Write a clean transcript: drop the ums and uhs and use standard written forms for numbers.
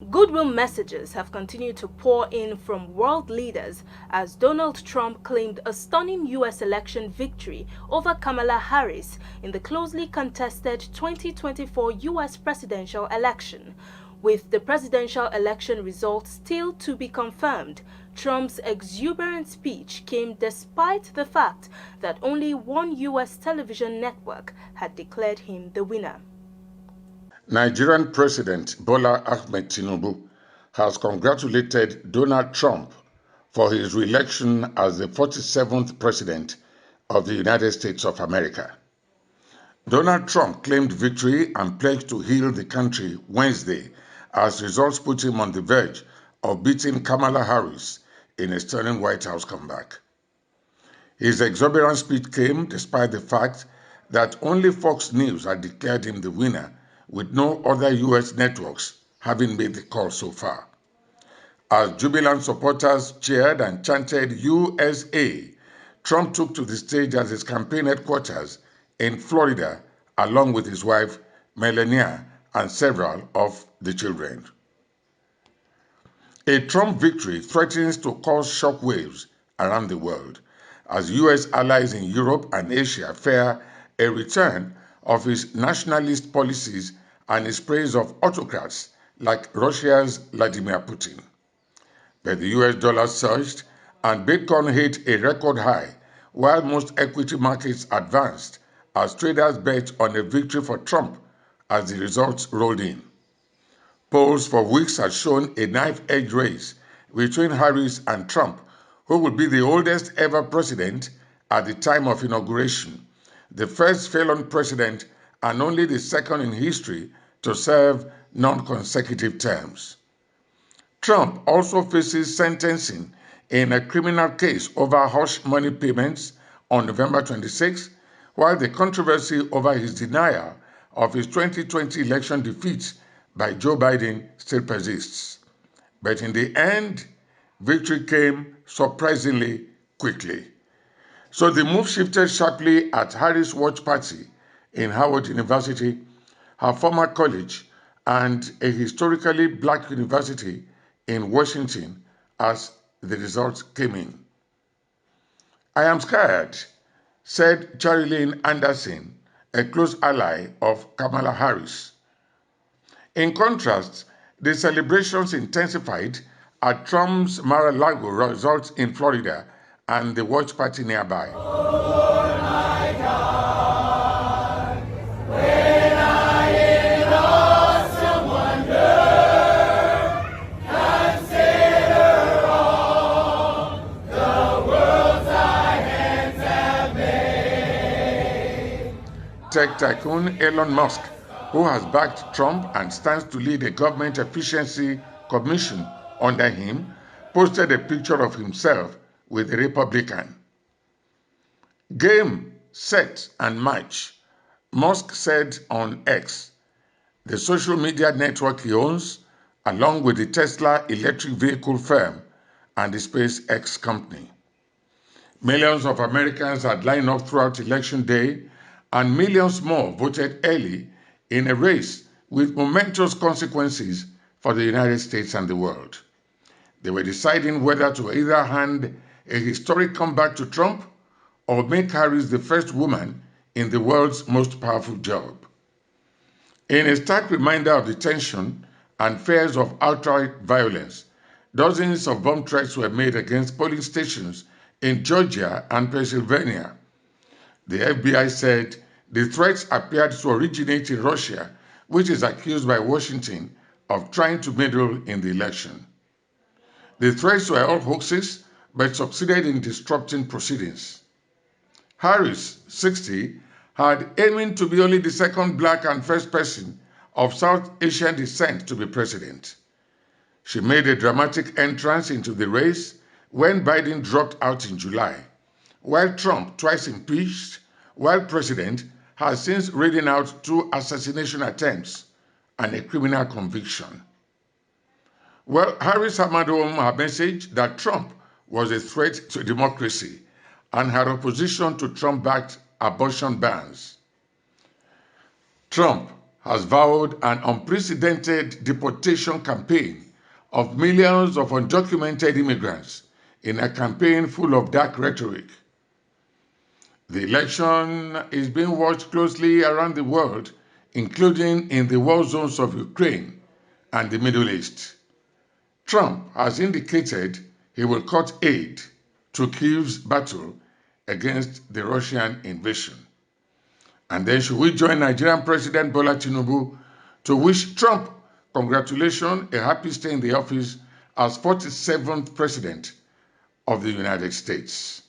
Goodwill messages have continued to pour in from world leaders as Donald Trump claimed a stunning U.S. election victory over Kamala Harris in the closely contested 2024 U.S. presidential election. With the presidential election results still to be confirmed, Trump's exuberant speech came despite the fact that only one U.S. television network had declared him the winner. Nigerian President Bola Ahmed Tinubu has congratulated Donald Trump for his re-election as the 47th President of the United States of America. Donald Trump claimed victory and pledged to heal the country Wednesday as results put him on the verge of beating Kamala Harris in a stunning White House comeback. His exuberant speech came despite the fact that only Fox News had declared him the winner, with no other U.S. networks having made the call so far. As jubilant supporters cheered and chanted USA, Trump took to the stage at his campaign headquarters in Florida, along with his wife Melania and several of the children. A Trump victory threatens to cause shockwaves around the world as U.S. allies in Europe and Asia fear a return of his nationalist policies and his praise of autocrats like Russia's Vladimir Putin. But the US dollar surged and Bitcoin hit a record high, while most equity markets advanced as traders bet on a victory for Trump as the results rolled in. Polls for weeks had shown a knife-edge race between Harris and Trump, who would be the oldest ever president at the time of inauguration, the first felon president and only the second in history to serve non-consecutive terms. Trump also faces sentencing in a criminal case over hush money payments on November 26, while the controversy over his denial of his 2020 election defeat by Joe Biden still persists. But in the end, victory came surprisingly quickly. So the move shifted sharply at Harris' watch party in Howard University, her former college, and a historically black university in Washington as the results came in. "I am scared," said Charilyn Anderson, a close ally of Kamala Harris. In contrast, the celebrations intensified at Trump's Mar-a-Lago results in Florida and the watch party nearby. Tech tycoon Elon Musk, who has backed Trump and stands to lead a government efficiency commission under him, posted a picture of himself with a Republican. "Game, set, and match," Musk said on X, the social media network he owns, along with the Tesla electric vehicle firm and the SpaceX company. Millions of Americans had lined up throughout Election Day, and millions more voted early in a race with momentous consequences for the United States and the world. They were deciding whether to either hand a historic comeback to Trump or make Harris the first woman in the world's most powerful job. In a stark reminder of the tension and fears of outright violence, dozens of bomb threats were made against polling stations in Georgia and Pennsylvania. The FBI said the threats appeared to originate in Russia, which is accused by Washington of trying to meddle in the election. The threats were all hoaxes, but succeeded in disrupting proceedings. Harris, 60, had aiming to be only the second black and first person of South Asian descent to be president. She made a dramatic entrance into the race when Biden dropped out in July, while Trump, twice impeached while president, has since ridden out 2 assassination attempts and a criminal conviction. Well, Harris hammered home her message that Trump was a threat to democracy and her opposition to Trump-backed abortion bans. Trump, has vowed an unprecedented deportation campaign of millions of undocumented immigrants in a campaign full of dark rhetoric. The election is being watched closely around the world, including in the war zones of Ukraine and the Middle East. Trump has indicated he will cut aid to Kyiv's battle against the Russian invasion. And then should we join Nigerian President Bola Tinubu to wish Trump congratulations, a happy stay in the office as 47th President of the United States.